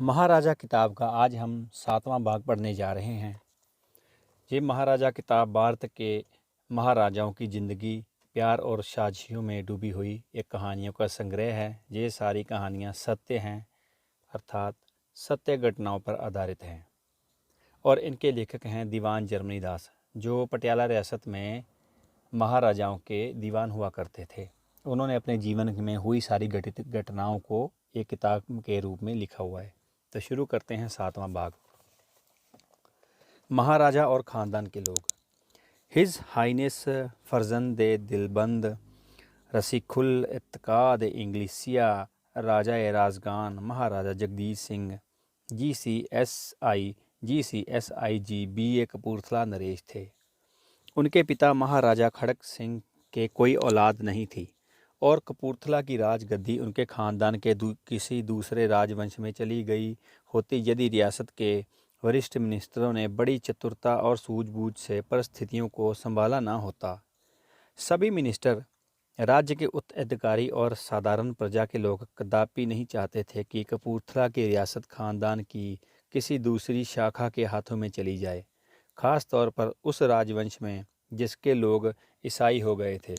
महाराजा किताब का आज हम 7वां भाग पढ़ने जा रहे हैं। ये महाराजा किताब भारत के महाराजाओं की ज़िंदगी, प्यार और साजिशों में डूबी हुई एक कहानियों का संग्रह है। ये सारी कहानियाँ सत्य हैं, अर्थात सत्य घटनाओं पर आधारित हैं और इनके लेखक हैं दीवान जर्मनी दास, जो पटियाला रियासत में महाराजाओं के दीवान हुआ करते थे। उन्होंने अपने जीवन में हुई सारी घटित घटनाओं को एक किताब के रूप में लिखा हुआ है। तो शुरू करते हैं 7वां भाग। महाराजा और ख़ानदान के लोग। हिज हाइनेस फर्जन दे दिलबंद रसीखुल इत्काद इंग्लिसिया राजा ए राजगान महाराजा जगदीश सिंह GCSI BA कपूरथला नरेश थे। उनके पिता महाराजा खड़क सिंह के कोई औलाद नहीं थी और कपूरथला की राजगद्दी उनके ख़ानदान के किसी दूसरे राजवंश में चली गई होती यदि रियासत के वरिष्ठ मिनिस्टरों ने बड़ी चतुरता और सूझबूझ से परिस्थितियों को संभाला ना होता। सभी मिनिस्टर, राज्य के उत्तराधिकारी और साधारण प्रजा के लोग कदापि नहीं चाहते थे कि कपूरथला की रियासत ख़ानदान की किसी दूसरी शाखा के हाथों में चली जाए, ख़ास तौर पर उस राजवंश में जिसके लोग ईसाई हो गए थे।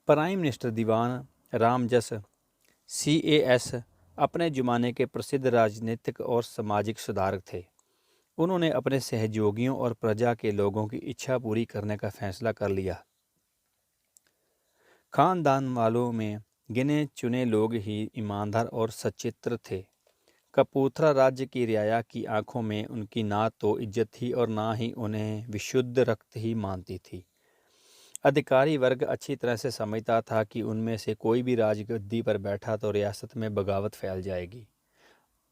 प्राइम मिनिस्टर दीवान रामजस CAS अपने ज़माने के प्रसिद्ध राजनीतिक और सामाजिक सुधारक थे। उन्होंने अपने सहयोगियों और प्रजा के लोगों की इच्छा पूरी करने का फैसला कर लिया। खानदान वालों में गिने चुने लोग ही ईमानदार और सचित्र थे। कपूरथला राज्य की रियाया की आंखों में उनकी ना तो इज्जत थी और ना ही उन्हें विशुद्ध रक्त ही मानती थी। अधिकारी वर्ग अच्छी तरह से समझता था कि उनमें से कोई भी राजगद्दी पर बैठा तो रियासत में बगावत फैल जाएगी।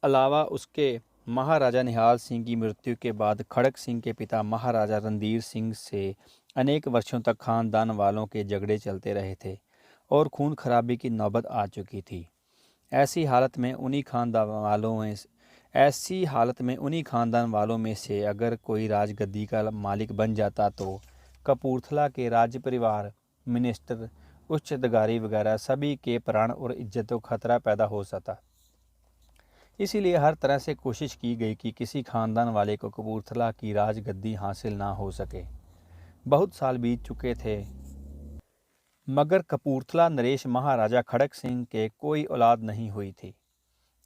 अलावा उसके महाराजा निहाल सिंह की मृत्यु के बाद खड़क सिंह के पिता महाराजा रणधीर सिंह से अनेक वर्षों तक खानदान वालों के झगड़े चलते रहे थे और खून खराबी की नौबत आ चुकी थी। ऐसी हालत में उन्हीं खानदान वालों में से अगर कोई राजगद्दी का मालिक बन जाता तो कपूरथला के राज्य परिवार, मिनिस्टर, उच्च अधिकारी वगैरह सभी के प्राण और इज्जत को खतरा पैदा हो सकता। इसीलिए हर तरह से कोशिश की गई कि किसी खानदान वाले को कपूरथला की राजगद्दी हासिल ना हो सके। बहुत साल बीत चुके थे मगर कपूरथला नरेश महाराजा खड़क सिंह के कोई औलाद नहीं हुई थी।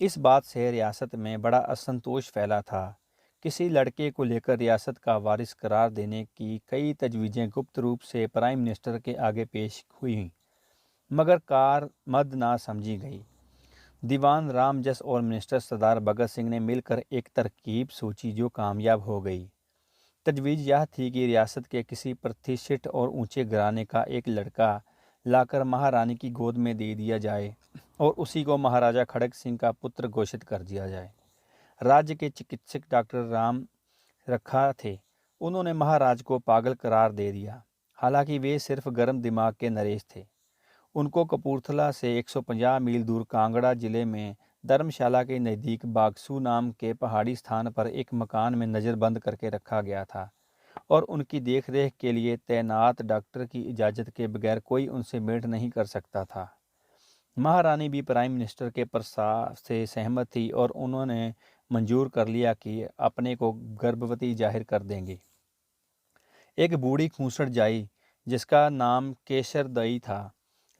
इस बात से रियासत में बड़ा असंतोष फैला था। किसी लड़के को लेकर रियासत का वारिस करार देने की कई तजवीज़ें गुप्त रूप से प्राइम मिनिस्टर के आगे पेश हुई, मगर कारमद ना समझी गई। दीवान रामजस और मिनिस्टर सरदार भगत सिंह ने मिलकर एक तरकीब सोची जो कामयाब हो गई। तजवीज़ यह थी कि रियासत के किसी प्रतिष्ठित और ऊंचे घराने का एक लड़का लाकर महारानी की गोद में दे दिया जाए और उसी को महाराजा खड़क सिंह का पुत्र घोषित कर दिया जाए। राज्य के चिकित्सक डॉक्टर राम रखा थे। उन्होंने महाराज को पागल करार दे दिया। हालांकि वे सिर्फ गर्म दिमाग के नरेश थे। उनको कपूरथला से 150 मील दूर कांगड़ा जिले में धर्मशाला के नज़दीक बागसू नाम के पहाड़ी स्थान पर एक मकान में नज़रबंद करके रखा गया था और उनकी देखरेख के लिए तैनात डॉक्टर की इजाज़त के बगैर कोई उनसे भेंट नहीं कर सकता था। महारानी भी प्राइम मिनिस्टर के प्रस्ताव से सहमत थी और उन्होंने मंजूर कर लिया कि अपने को गर्भवती जाहिर कर देंगी। एक बूढ़ी खूंसट जाई जिसका नाम केसर दई था,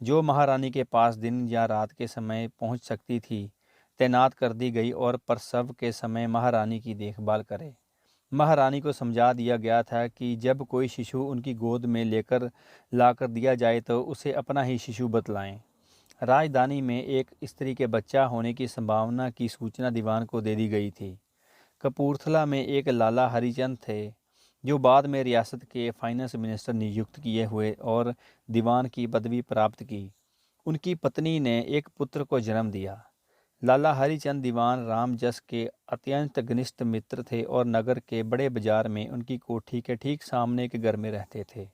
जो महारानी के पास दिन या रात के समय पहुंच सकती थी, तैनात कर दी गई और प्रसव के समय महारानी की देखभाल करे। महारानी को समझा दिया गया था कि जब कोई शिशु उनकी गोद में लेकर लाकर दिया जाए तो उसे अपना ही शिशु बतलाएं। राजधानी में एक स्त्री के बच्चा होने की संभावना की सूचना दीवान को दे दी गई थी। कपूरथला में एक लाला हरिचंद थे, जो बाद में रियासत के फाइनेंस मिनिस्टर नियुक्त किए हुए और दीवान की पदवी प्राप्त की। उनकी पत्नी ने एक पुत्र को जन्म दिया। लाला हरिचंद दीवान रामजस के अत्यंत घनिष्ठ मित्र थे और नगर के बड़े बाजार में उनकी कोठी के ठीक सामने के घर में रहते थे।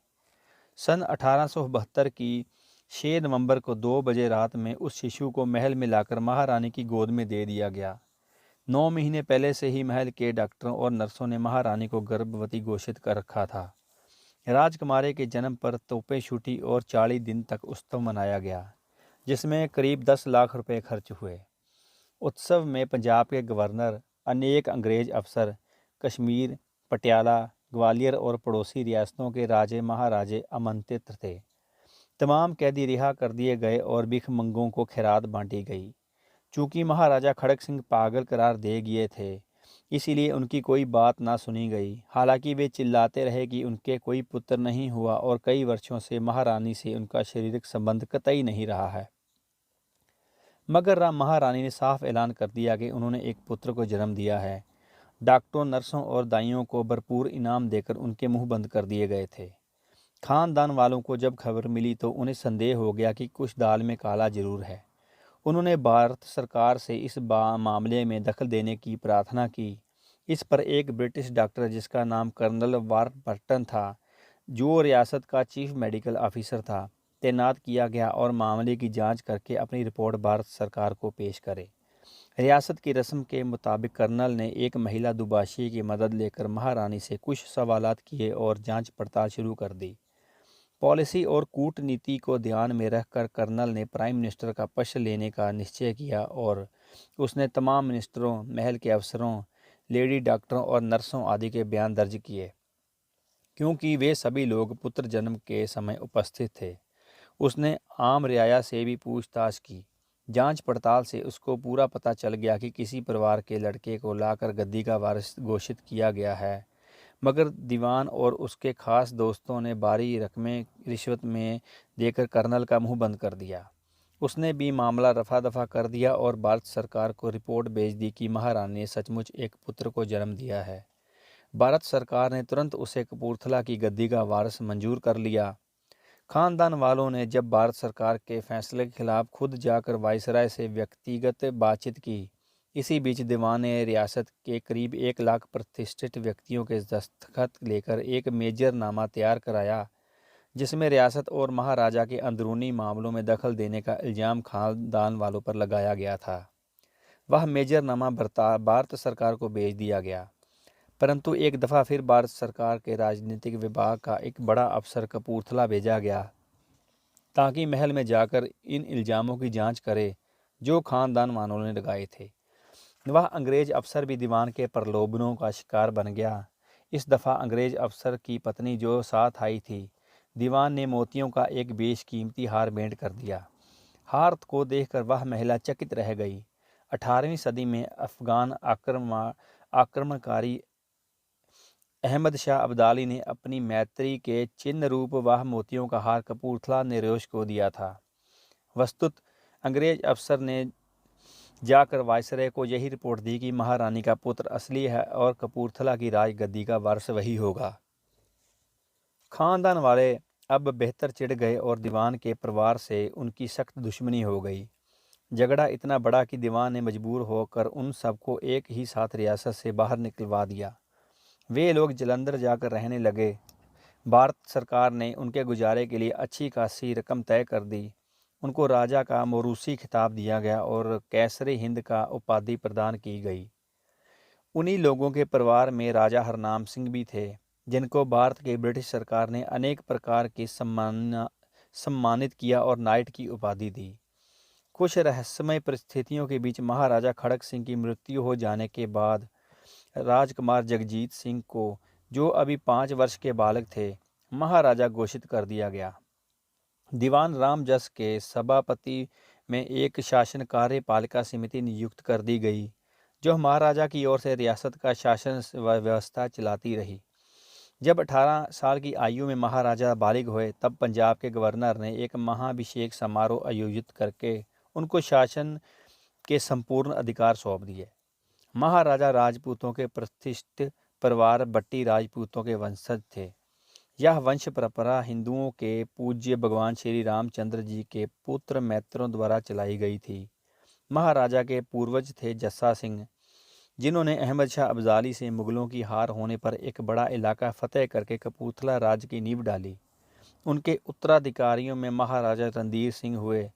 सन 1872 की 6 नवंबर को 2 बजे रात में उस शिशु को महल में लाकर महारानी की गोद में दे दिया गया। 9 महीने पहले से ही महल के डॉक्टरों और नर्सों ने महारानी को गर्भवती घोषित कर रखा था। राजकुमारी के जन्म पर तोपें छूटी और 40 दिन तक उत्सव मनाया गया, जिसमें करीब 10 लाख रुपए खर्च हुए। उत्सव में पंजाब के गवर्नर, अनेक अंग्रेज अफसर, कश्मीर, पटियाला, ग्वालियर और पड़ोसी रियासतों के राजे महाराजे आमंत्रित थे। तमाम कैदी रिहा कर दिए गए और भिखमंगों को खैरात बांटी गई। चूंकि महाराजा खड़क सिंह पागल करार दे गए थे, इसीलिए उनकी कोई बात ना सुनी गई। हालांकि वे चिल्लाते रहे कि उनके कोई पुत्र नहीं हुआ और कई वर्षों से महारानी से उनका शारीरिक संबंध कतई नहीं रहा है। मगर राम महारानी ने साफ ऐलान कर दिया कि उन्होंने एक पुत्र को जन्म दिया है। डॉक्टरों, नर्सों और दाइयों को भरपूर इनाम देकर उनके मुंह बंद कर दिए गए थे। खानदान वालों को जब खबर मिली तो उन्हें संदेह हो गया कि कुछ दाल में काला जरूर है। उन्होंने भारत सरकार से इस मामले में दखल देने की प्रार्थना की। इस पर एक ब्रिटिश डॉक्टर, जिसका नाम कर्नल वारबर्टन था, जो रियासत का चीफ मेडिकल ऑफिसर था, तैनात किया गया और मामले की जांच करके अपनी रिपोर्ट भारत सरकार को पेश करे। रियासत की रस्म के मुताबिक कर्नल ने एक महिला दुभाषी की मदद लेकर महारानी से कुछ सवालात किए और जांच पड़ताल शुरू कर दी। पॉलिसी और कूटनीति को ध्यान में रखकर कर्नल ने प्राइम मिनिस्टर का पक्ष लेने का निश्चय किया और उसने तमाम मिनिस्टरों, महल के अफसरों, लेडी डॉक्टरों और नर्सों आदि के बयान दर्ज किए, क्योंकि वे सभी लोग पुत्र जन्म के समय उपस्थित थे। उसने आम रियाया से भी पूछताछ की। जांच पड़ताल से उसको पूरा पता चल गया कि किसी परिवार के लड़के को लाकर गद्दी का वारिस घोषित किया गया है। मगर दीवान और उसके खास दोस्तों ने भारी रकमें रिश्वत में देकर कर्नल का मुंह बंद कर दिया। उसने भी मामला रफा दफा कर दिया और भारत सरकार को रिपोर्ट भेज दी कि महारानी ने सचमुच एक पुत्र को जन्म दिया है। भारत सरकार ने तुरंत उसे कपूरथला की गद्दी का वारिस मंजूर कर लिया। खानदान वालों ने जब भारत सरकार के फैसले के खिलाफ खुद जाकर वायसराय से व्यक्तिगत बातचीत की। इसी बीच दीवान ने रियासत के करीब 1 लाख प्रतिष्ठित व्यक्तियों के दस्तखत लेकर एक मेजरनामा तैयार कराया, जिसमें रियासत और महाराजा के अंदरूनी मामलों में दखल देने का इल्ज़ाम खानदान वालों पर लगाया गया था। वह मेजरनामा भारत सरकार को भेज दिया गया, परंतु एक दफ़ा फिर भारत सरकार के राजनीतिक विभाग का एक बड़ा अफसर कपूरथला भेजा गया ताकि महल में जाकर इन इल्ज़ामों की जांच करे जो खानदान वालों ने लगाए थे। वह अंग्रेज अफसर भी दीवान के प्रलोभनों का शिकार बन गया। इस दफ़ा अंग्रेज अफसर की पत्नी जो साथ आई थी, दीवान ने मोतियों का एक बेशकीमती हार भेंट कर दिया। हार को देखकर वह महिला चकित रह गई। 18वीं सदी में अफगान आक्रमणकारी अहमद शाह अब्दाली ने अपनी मैत्री के चिन्ह रूप वह मोतियों का हार कपूरथला नरेश को दिया था। वस्तुत अंग्रेज अफसर ने जाकर वायसराय को यही रिपोर्ट दी कि महारानी का पुत्र असली है और कपूरथला की राजगद्दी का वारिस वही होगा। खानदान वाले अब बेहतर चिढ़ गए और दीवान के परिवार से उनकी सख्त दुश्मनी हो गई। झगड़ा इतना बड़ा कि दीवान ने मजबूर होकर उन सबको एक ही साथ रियासत से बाहर निकलवा दिया। वे लोग जलंधर जाकर रहने लगे। भारत सरकार ने उनके गुजारे के लिए अच्छी खासी रकम तय कर दी। उनको राजा का मोरूसी खिताब दिया गया और कैसरे हिंद का उपाधि प्रदान की गई। उन्हीं लोगों के परिवार में राजा हरनाम सिंह भी थे, जिनको भारत के ब्रिटिश सरकार ने अनेक प्रकार की सम्मानित किया और नाइट की उपाधि दी। कुछ रहस्यमय परिस्थितियों के बीच महाराजा खड़क सिंह की मृत्यु हो जाने के बाद राजकुमार जगजीत सिंह को, जो अभी 5 वर्ष के बालक थे, महाराजा घोषित कर दिया गया। दीवान रामजस के सभापति में एक शासन कार्यपालिका समिति नियुक्त कर दी गई, जो महाराजा की ओर से रियासत का शासन व्यवस्था चलाती रही। जब 18 साल की आयु में महाराजा बालिग हुए, तब पंजाब के गवर्नर ने एक महाभिषेक समारोह आयोजित करके उनको शासन के संपूर्ण अधिकार सौंप दिए। महाराजा राजपूतों के प्रतिष्ठित परिवार भट्टी राजपूतों के वंशज थे। यह वंश परंपरा हिंदुओं के पूज्य भगवान श्री रामचंद्र जी के पुत्र मैत्रों द्वारा चलाई गई थी। महाराजा के पूर्वज थे जस्सा सिंह, जिन्होंने अहमद शाह अब्दाली से मुगलों की हार होने पर एक बड़ा इलाका फतेह करके कपूरथला राज्य की नींव डाली। उनके उत्तराधिकारियों में महाराजा रणधीर सिंह हुए,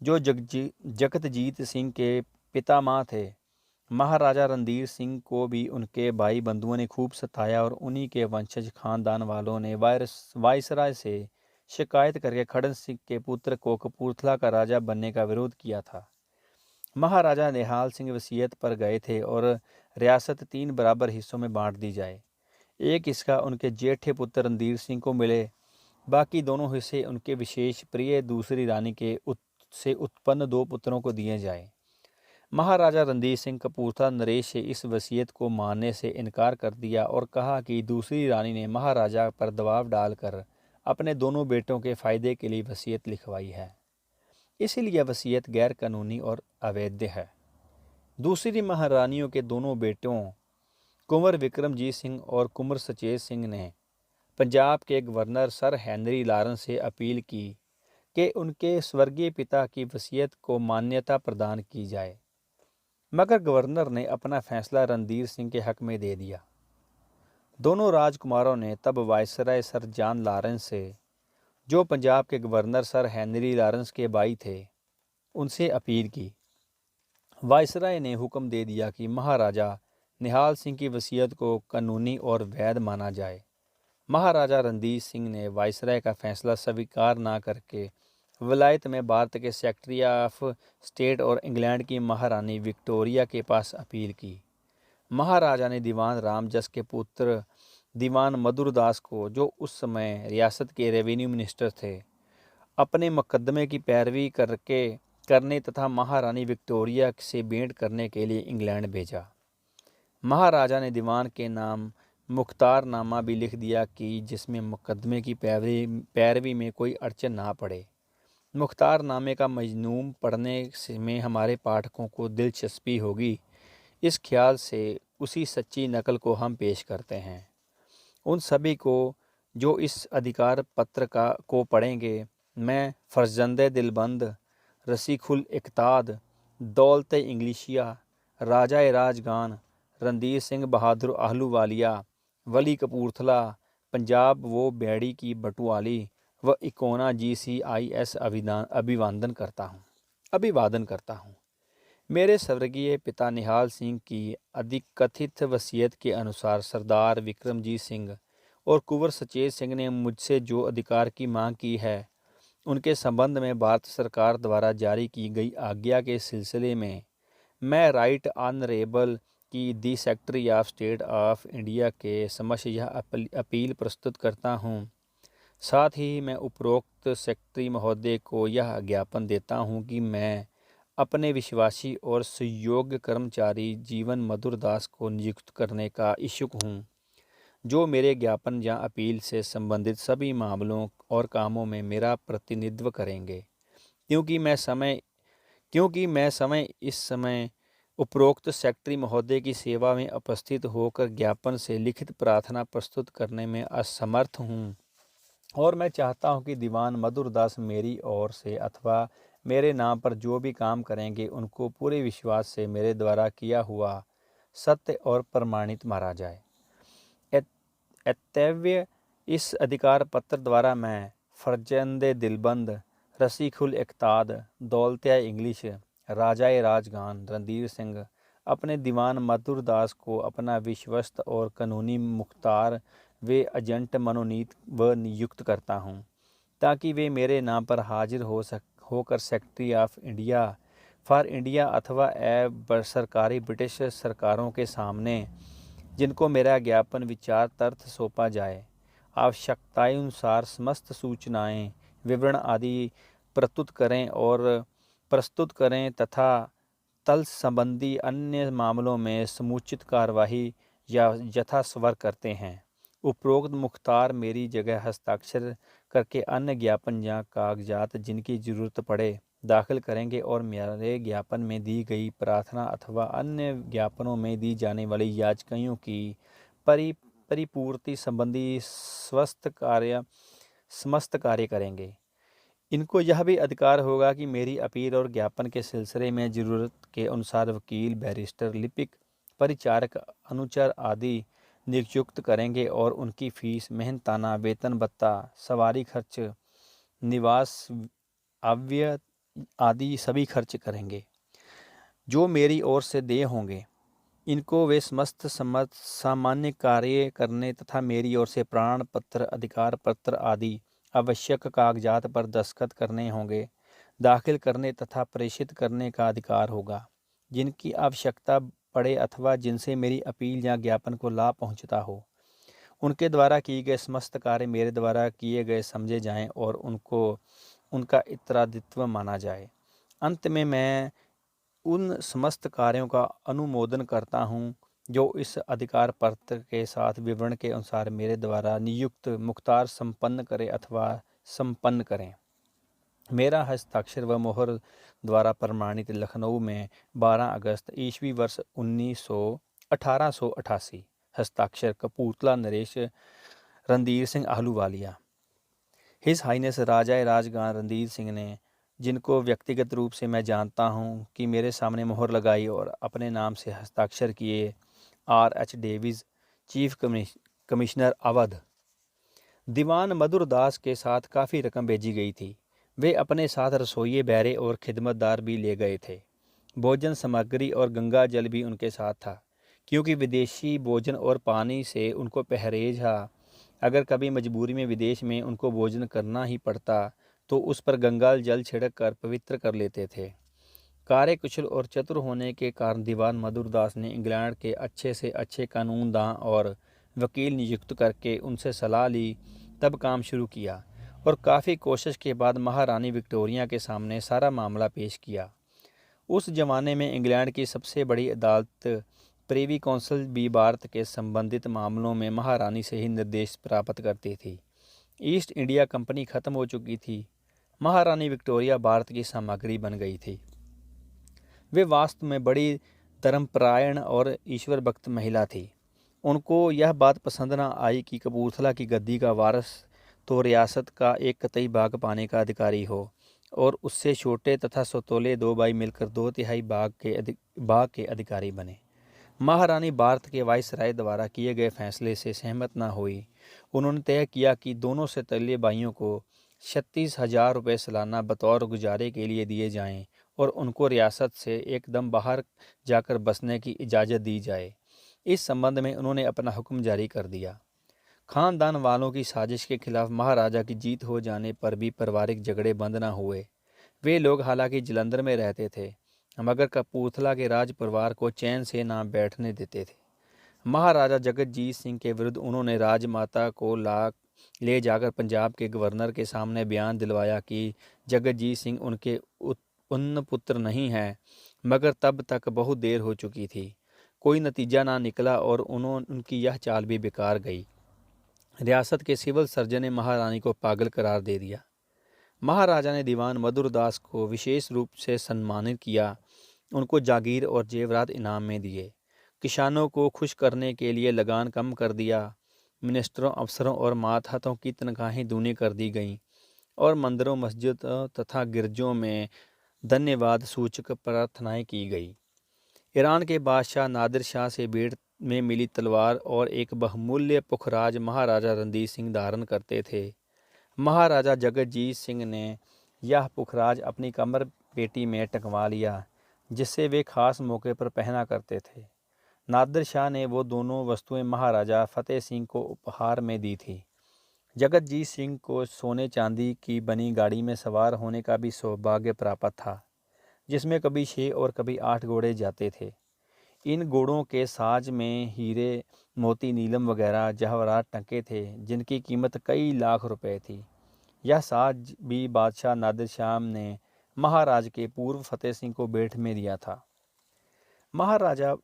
जो जगतजीत सिंह के पितामह थे। महाराजा रणधीर सिंह को भी उनके भाई बंधुओं ने खूब सताया और उन्हीं के वंशज खानदान वालों ने वायसराय से शिकायत करके खड़क सिंह के पुत्र को कपूरथला का राजा बनने का विरोध किया था। महाराजा निहाल सिंह वसीयत पर गए थे और रियासत 3 बराबर हिस्सों में बांट दी जाए। एक हिस्सा उनके जेठे पुत्र रणधीर सिंह को मिले, बाकी दोनों हिस्से उनके विशेष प्रिय दूसरी रानी के से उत्पन्न 2 पुत्रों को दिए जाए। महाराजा रणधीर सिंह कपूरथला नरेश से इस वसीयत को मानने से इनकार कर दिया और कहा कि दूसरी रानी ने महाराजा पर दबाव डालकर अपने दोनों बेटों के फायदे के लिए वसीयत लिखवाई है, इसीलिए वसीयत गैर कानूनी और अवैध है। दूसरी महारानियों के दोनों बेटों कुंवर विक्रमजीत सिंह और कुंवर सचेत सिंह ने पंजाब के गवर्नर सर हेनरी लॉरेंस से अपील की कि उनके स्वर्गीय पिता की वसीयत को मान्यता प्रदान की जाए, मगर गवर्नर ने अपना फैसला रणधीर सिंह के हक में दे दिया। दोनों राजकुमारों ने तब वायसराय सर जॉन लॉरेंस से, जो पंजाब के गवर्नर सर हेनरी लॉरेंस के भाई थे, उनसे अपील की। वायसराय ने हुक्म दे दिया कि महाराजा निहाल सिंह की वसीयत को कानूनी और वैध माना जाए। महाराजा रणधीर सिंह ने वायसराय का फैसला स्वीकार न करके विलायत में भारत के सेक्रेटरी ऑफ स्टेट और इंग्लैंड की महारानी विक्टोरिया के पास अपील की। महाराजा ने दीवान रामजस के पुत्र दीवान मधुरदास को, जो उस समय रियासत के रेवेन्यू मिनिस्टर थे, अपने मुकदमे की पैरवी करने तथा महारानी विक्टोरिया से भेंट करने के लिए इंग्लैंड भेजा। महाराजा ने दीवान के नाम मुख्तारनामा भी लिख दिया कि जिसमें मुकदमे की पैरवी में कोई अड़चन ना पड़े। मुख्तारनामे का मजमून पढ़ने में हमारे पाठकों को दिलचस्पी होगी, इस ख्याल से उसी सच्ची नकल को हम पेश करते हैं। उन सभी को जो इस अधिकार पत्र को पढ़ेंगे, मैं फर्जंदे दिलबंद, रसीखुल इकताद, दौलत इंग्लिशिया, राजा राजगान, रणधीर सिंह बहादुर आहलूवालिया, वली कपूरथला, पंजाब वो बैड़ी की बटुआली व इकोना GCIS अभिवादन करता हूँ। मेरे स्वर्गीय पिता निहाल सिंह की अधिकथित वसीयत के अनुसार सरदार विक्रमजीत सिंह और कुंवर सचेत सिंह ने मुझसे जो अधिकार की मांग की है, उनके संबंध में भारत सरकार द्वारा जारी की गई आज्ञा के सिलसिले में मैं राइट ऑनरेबल की the secretary of state of India के समक्ष यह अपील प्रस्तुत करता हूँ। साथ ही मैं उपरोक्त सेक्रेटरी महोदय को यह ज्ञापन देता हूँ कि मैं अपने विश्वासी और सुयोग्य कर्मचारी जीवन मधुरदास को नियुक्त करने का इच्छुक हूँ, जो मेरे ज्ञापन या अपील से संबंधित सभी मामलों और कामों में मेरा प्रतिनिधित्व करेंगे। क्योंकि मैं इस समय उपरोक्त सेक्रेटरी महोदय की सेवा में उपस्थित होकर ज्ञापन से लिखित प्रार्थना प्रस्तुत करने में असमर्थ हूँ, और मैं चाहता हूँ कि दीवान मधुरदास मेरी ओर से अथवा मेरे नाम पर जो भी काम करेंगे, उनको पूरे विश्वास से मेरे द्वारा किया हुआ सत्य और प्रमाणित माना जाए। अतएव इस अधिकार पत्र द्वारा मैं फर्जंदे दिलबंद, रसीखुल इकताद, दौलतिया इंग्लिश, राजाए राजगान रणधीर सिंह अपने दीवान मधुरदास को अपना विश्वस्त और कानूनी मुख्तार व एजेंट मनोनीत व नियुक्त करता हूँ, ताकि वे मेरे नाम पर हाजिर होकर secretary of India for India अथवा सरकारी ब्रिटिश सरकारों के सामने, जिनको मेरा ज्ञापन विचार तर्थ सौंपा जाए, आवश्यकतानुसार समस्त सूचनाएं, विवरण आदि प्रस्तुत करें तथा तल संबंधी अन्य मामलों में समुचित कार्यवाही या यथास्वर करते हैं। उपरोक्त मुख्तार मेरी जगह हस्ताक्षर करके अन्य ज्ञापन या कागजात जिनकी जरूरत पड़े दाखिल करेंगे और मेरे ज्ञापन में दी गई प्रार्थना अथवा अन्य ज्ञापनों में दी जाने वाली याचिकाओं की परिपूर्ति संबंधी समस्त कार्य करेंगे। इनको यह भी अधिकार होगा कि मेरी अपील और ज्ञापन के सिलसिले में जरूरत के अनुसार वकील, बैरिस्टर, लिपिक, परिचारक, अनुचर आदि नियुक्त करेंगे और उनकी फीस, मेहनताना वेतन भत्ता, सवारी खर्च, निवास आव्य आदि सभी खर्च करेंगे जो मेरी ओर से देय होंगे। इनको वे समस्त सामान्य कार्य करने तथा मेरी ओर से प्राण पत्र, अधिकार पत्र आदि आवश्यक कागजात पर दस्तखत करने होंगे, दाखिल करने तथा प्रेषित करने का अधिकार होगा। जिनकी आवश्यकता पड़े अथवा जिनसे मेरी अपील या ज्ञापन को लाभ पहुंचता हो, उनके द्वारा किए गए समस्त कार्य मेरे द्वारा किए गए समझे जाएं और उनको उनका उत्तरादित्व माना जाए। अंत में मैं उन समस्त कार्यों का अनुमोदन करता हूँ जो इस अधिकार पत्र के साथ विवरण के अनुसार मेरे द्वारा नियुक्त मुख्तार संपन्न करे अथवा संपन्न करें। मेरा हस्ताक्षर व मोहर द्वारा प्रमाणित लखनऊ में 12 अगस्त ईस्वी वर्ष 1888। हस्ताक्षर कपूरथला नरेश रणधीर सिंह आहलूवालिया। हिज हाइनेस राजा राजगान रणधीर सिंह ने, जिनको व्यक्तिगत रूप से मैं जानता हूं, कि मेरे सामने मोहर लगाई और अपने नाम से हस्ताक्षर किए। R.H. Davis, chief commissioner Awadh. दीवान मधुर दास के साथ काफ़ी रकम भेजी गई थी। वे अपने साथ रसोइये, बैरे और खिदमतदार भी ले गए थे। भोजन सामग्री और गंगा जल भी उनके साथ था, क्योंकि विदेशी भोजन और पानी से उनको परहेज था। अगर कभी मजबूरी में विदेश में उनको भोजन करना ही पड़ता तो उस पर गंगा जल छिड़क कर पवित्र कर लेते थे। कार्यकुशल और चतुर होने के कारण दीवान मधुरदास ने इंग्लैंड के अच्छे से अच्छे कानूनदां और वकील नियुक्त करके उनसे सलाह ली, तब काम शुरू किया और काफ़ी कोशिश के बाद महारानी विक्टोरिया के सामने सारा मामला पेश किया। उस जमाने में इंग्लैंड की सबसे बड़ी अदालत प्रिवी काउंसिल भी भारत के संबंधित मामलों में महारानी से ही निर्देश प्राप्त करती थी। ईस्ट इंडिया कंपनी खत्म हो चुकी थी। महारानी विक्टोरिया भारत की सामग्री बन गई थी। वे वास्तव में बड़ी धर्मपरायण और ईश्वर भक्त महिला थी। उनको यह बात पसंद न आई कि कपूरथला की गद्दी का वारस तो रियासत का एक कतई भाग पाने का अधिकारी हो और उससे छोटे तथा सौतेले 2 भाई मिलकर 2/3 भाग के अधिकारी बने। महारानी भारत के वाइसराय द्वारा किए गए फैसले से सहमत न हुई। उन्होंने तय किया कि दोनों सौतेले भाइयों को 36,000 रुपये सालाना बतौर गुजारे के लिए दिए जाएं और उनको रियासत से एकदम बाहर जाकर बसने की इजाज़त दी जाए। इस संबंध में उन्होंने अपना हुक्म जारी कर दिया। खानदान वालों की साजिश के खिलाफ महाराजा की जीत हो जाने पर भी पारिवारिक झगड़े बंद न हुए। वे लोग हालांकि जलंधर में रहते थे, मगर कपूरथला के राज परिवार को चैन से ना बैठने देते थे। महाराजा जगतजीत सिंह के विरुद्ध उन्होंने राजमाता को ले जाकर पंजाब के गवर्नर के सामने बयान दिलवाया कि जगतजीत सिंह उनके उत्पन्न पुत्र नहीं हैं, मगर तब तक बहुत देर हो चुकी थी। कोई नतीजा ना निकला और उनकी यह चाल भी बेकार गई। रियासत के सिविल सर्जन ने महारानी को पागल करार दे दिया। महाराजा ने दीवान मधुरदास को विशेष रूप से सम्मानित किया। उनको जागीर और जेवरात इनाम में दिए। किसानों को खुश करने के लिए लगान कम कर दिया। मिनिस्टरों, अफसरों और मातहतों की तनख्वाहें दूनी कर दी गईं और मंदिरों, मस्जिदों तथा गिरजों में धन्यवाद सूचक प्रार्थनाएं की गई। ईरान के बादशाह नादिर शाह से भेंट में मिली तलवार और एक बहुमूल्य पुखराज महाराजा रणधीर सिंह धारण करते थे। महाराजा जगतजीत सिंह ने यह पुखराज अपनी कमर पेटी में टंगवा लिया, जिससे वे खास मौके पर पहना करते थे। नादिर शाह ने वो दोनों वस्तुएं महाराजा फतेह सिंह को उपहार में दी थी। जगतजीत सिंह को सोने चांदी की बनी गाड़ी में सवार होने का भी सौभाग्य प्राप्त था, जिसमें कभी 6 और कभी 8 घोड़े जाते थे। इन घोड़ों के साज में हीरे, मोती, नीलम वगैरह जवाहरात टंके थे, जिनकी कीमत कई लाख रुपए थी। यह साज भी बादशाह नादिर शाह ने महाराज के पूर्व फतेह सिंह को भेंट में दिया था। महाराजा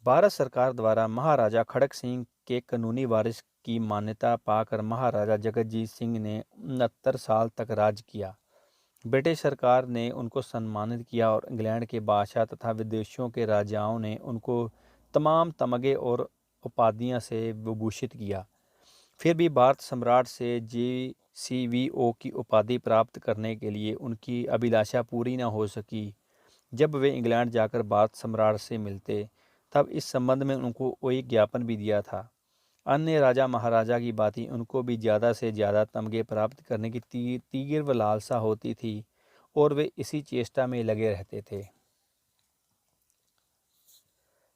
भारत सरकार द्वारा महाराजा खड़क सिंह के कानूनी वारिस की मान्यता पाकर महाराजा जगतजीत सिंह ने 69 साल तक राज किया। ब्रिटिश सरकार ने उनको सम्मानित किया और इंग्लैंड के बादशाह तथा विदेशों के राजाओं ने उनको तमाम तमगे और उपाधियां से विभूषित किया। फिर भी भारत सम्राट से JCVO की उपाधि प्राप्त करने के लिए उनकी अभिलाषा पूरी न हो सकी। जब वे इंग्लैंड जाकर भारत सम्राट से मिलते, तब इस संबंध में उनको एक ज्ञापन भी दिया था। अन्य राजा महाराजा की भांति उनको भी ज़्यादा से ज़्यादा तमगे प्राप्त करने की तीव्र लालसा होती थी और वे इसी चेष्टा में लगे रहते थे।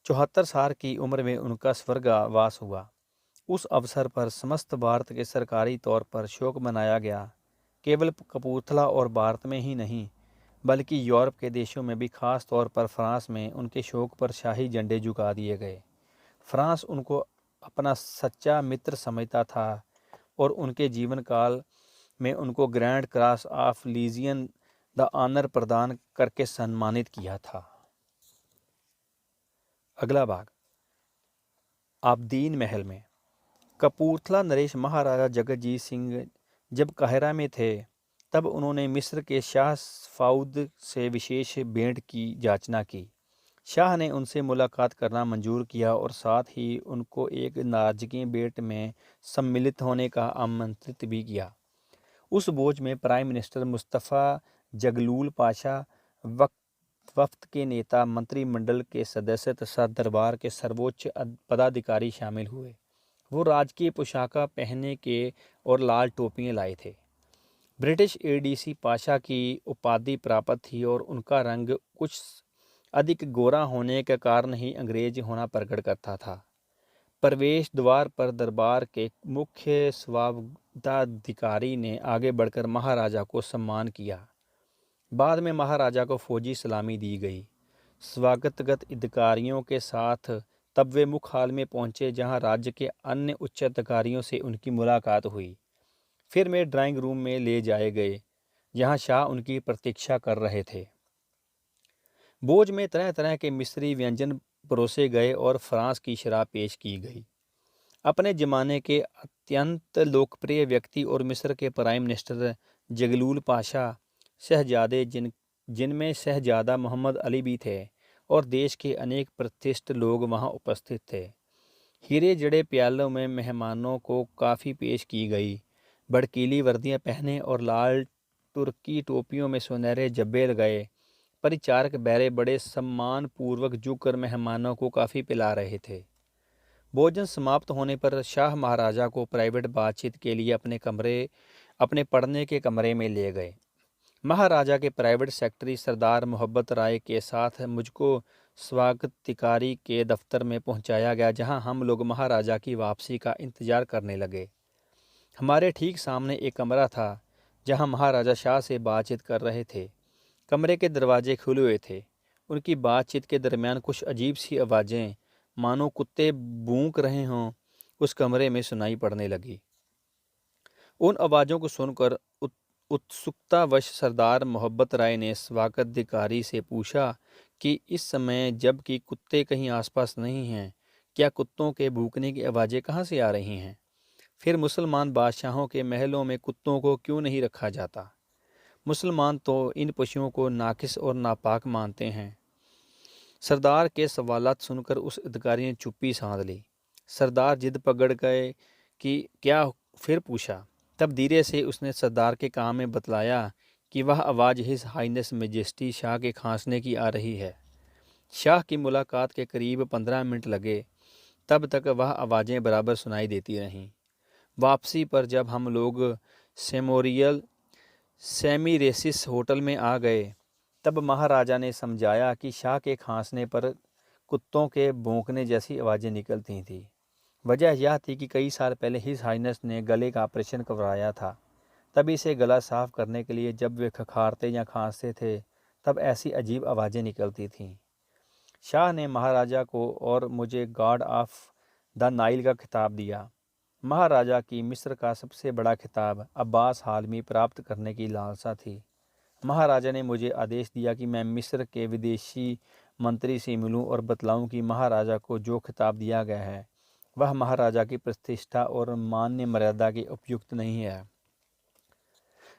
74 साल की उम्र में उनका स्वर्गवास हुआ। उस अवसर पर समस्त भारत के सरकारी तौर पर शोक मनाया गया। केवल कपूरथला और भारत में ही नहीं, बल्कि यूरोप के देशों में भी, खास तौर पर फ्रांस में उनके शौक पर शाही झंडे झुका दिए गए। फ्रांस उनको अपना सच्चा मित्र समझता था और उनके जीवन काल में उनको grand cross of legion the honour प्रदान करके सम्मानित किया था। अगला भाग, आब्दीन महल में। कपूरथला नरेश महाराजा जगतजीत सिंह जब काहिरा में थे तब उन्होंने मिस्र के शाह फाउद से विशेष भेंट की याचना की। शाह ने उनसे मुलाकात करना मंजूर किया और साथ ही उनको एक नाराजगी भेंट में सम्मिलित होने का आमंत्रित भी किया। उस भोज में प्राइम मिनिस्टर मुस्तफ़ा जगलूल पाशा, वफ्द के नेता, मंत्रिमंडल के सदस्य तथा दरबार के सर्वोच्च पदाधिकारी शामिल हुए। वो राजकीय पोशाका पहनने के और लाल टोपियां लाए थे। ब्रिटिश एडीसी पाशा की उपाधि प्राप्त थी और उनका रंग कुछ अधिक गोरा होने के कारण ही अंग्रेज होना प्रकट करता था। प्रवेश द्वार पर दरबार के मुख्य स्वागताधिकारी ने आगे बढ़कर महाराजा को सम्मान किया। बाद में महाराजा को फौजी सलामी दी गई। स्वागतगत अधिकारियों के साथ तब वे मुख्य हॉल में पहुंचे जहां राज्य के अन्य उच्च अधिकारियों से उनकी मुलाकात हुई। फिर वे ड्राइंग रूम में ले जाए गए जहां शाह उनकी प्रतीक्षा कर रहे थे। भोज में तरह तरह के मिस्री व्यंजन परोसे गए और फ्रांस की शराब पेश की गई। अपने ज़माने के अत्यंत लोकप्रिय व्यक्ति और मिस्र के प्राइम मिनिस्टर जगलूल पाशा शहजादे जिनमें शहजादा मोहम्मद अली भी थे और देश के अनेक प्रतिष्ठित लोग वहां उपस्थित थे। हीरे जड़े प्यालों में मेहमानों को काफ़ी पेश की गई। भड़कीली वर्दियां पहने और लाल तुर्की टोपियों में सुनहरे जब्बे लगाए परिचारक बैरे बड़े सम्मानपूर्वक झुककर मेहमानों को काफ़ी पिला रहे थे। भोजन समाप्त होने पर शाह महाराजा को प्राइवेट बातचीत के लिए अपने पढ़ने के कमरे में ले गए। महाराजा के प्राइवेट सेक्रेटरी सरदार मोहब्बत राय के साथ मुझको स्वागताधिकारी के दफ्तर में पहुंचाया गया जहां हम लोग महाराजा की वापसी का इंतज़ार करने लगे। हमारे ठीक सामने एक कमरा था जहां महाराजा शाह से बातचीत कर रहे थे। कमरे के दरवाजे खुले हुए थे। उनकी बातचीत के दरमियान कुछ अजीब सी आवाज़ें मानो कुत्ते भूंक रहे हों उस कमरे में सुनाई पड़ने लगी। उन आवाज़ों को सुनकर उत्सुकतावश सरदार मोहब्बत राय ने स्वागताधिकारी से पूछा कि इस समय जबकि कुत्ते कहीं आसपास नहीं हैं, क्या कुत्तों के भूकने की आवाज़ें कहाँ से आ रही हैं? फिर मुसलमान बादशाहों के महलों में कुत्तों को क्यों नहीं रखा जाता? मुसलमान तो इन पशुओं को नाकिस और नापाक मानते हैं। सरदार के सवालात सुनकर उस अधिकारी ने चुप्पी साध ली। सरदार जिद पकड़ गए कि क्या, फिर पूछा। तब धीरे से उसने सरदार के कान में बतलाया कि वह आवाज़ हिज हाइनेस मेजेस्टी शाह के खांसने की आ रही है। शाह की मुलाकात के करीब 15 मिनट लगे। तब तक वह आवाज़ें बराबर सुनाई देती रहीं। वापसी पर जब हम लोग सेमोरियल सेमीरेसिस होटल में आ गए तब महाराजा ने समझाया कि शाह के खांसने पर कुत्तों के भौंकने जैसी आवाज़ें निकलती थीं। वजह यह थी कि कई साल पहले हिज हाइनेस ने गले का ऑपरेशन करवाया था। तभी से गला साफ करने के लिए जब वे खखारते या खांसते थे तब ऐसी अजीब आवाज़ें निकलती थीं। शाह ने महाराजा को और मुझे गॉड ऑफ द नाइल का खिताब दिया। महाराजा की मिस्र का सबसे बड़ा खिताब अब्बास हालमी प्राप्त करने की लालसा थी। महाराजा ने मुझे आदेश दिया कि मैं मिस्र के विदेशी मंत्री से मिलूं और बतलाऊं कि महाराजा को जो खिताब दिया गया है वह महाराजा की प्रतिष्ठा और मान्य मर्यादा के उपयुक्त नहीं है।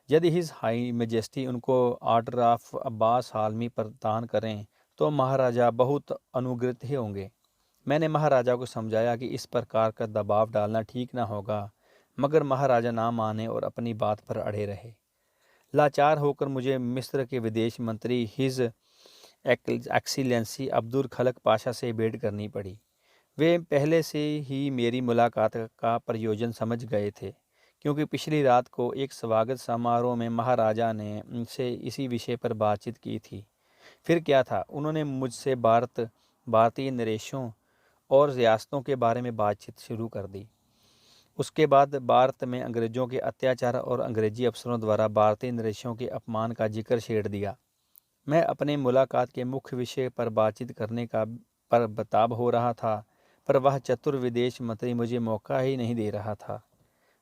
यदि हिज हाई मेजेस्टी उनको ऑर्डर ऑफ अब्बास हालमी प्रदान करें तो महाराजा बहुत अनुग्रहित होंगे। मैंने महाराजा को समझाया कि इस प्रकार का दबाव डालना ठीक ना होगा, मगर महाराजा ना माने और अपनी बात पर अड़े रहे। लाचार होकर मुझे मिस्र के विदेश मंत्री हिज एक्सीलेंसी अब्दुल खलक पाशा से भेंट करनी पड़ी। वे पहले से ही मेरी मुलाकात का प्रयोजन समझ गए थे, क्योंकि पिछली रात को एक स्वागत समारोह में महाराजा ने उनसे इसी विषय पर बातचीत की थी। फिर क्या था, उन्होंने मुझसे भारतीय नरेशों और रियासतों के बारे में बातचीत शुरू कर दी। उसके बाद भारत में अंग्रेज़ों के अत्याचार और अंग्रेजी अफसरों द्वारा भारतीय नरेशों के अपमान का जिक्र छेड़ दिया। मैं अपने मुलाकात के मुख्य विषय पर बातचीत करने का पर बेताब हो रहा था, पर वह चतुर विदेश मंत्री मुझे मौका ही नहीं दे रहा था।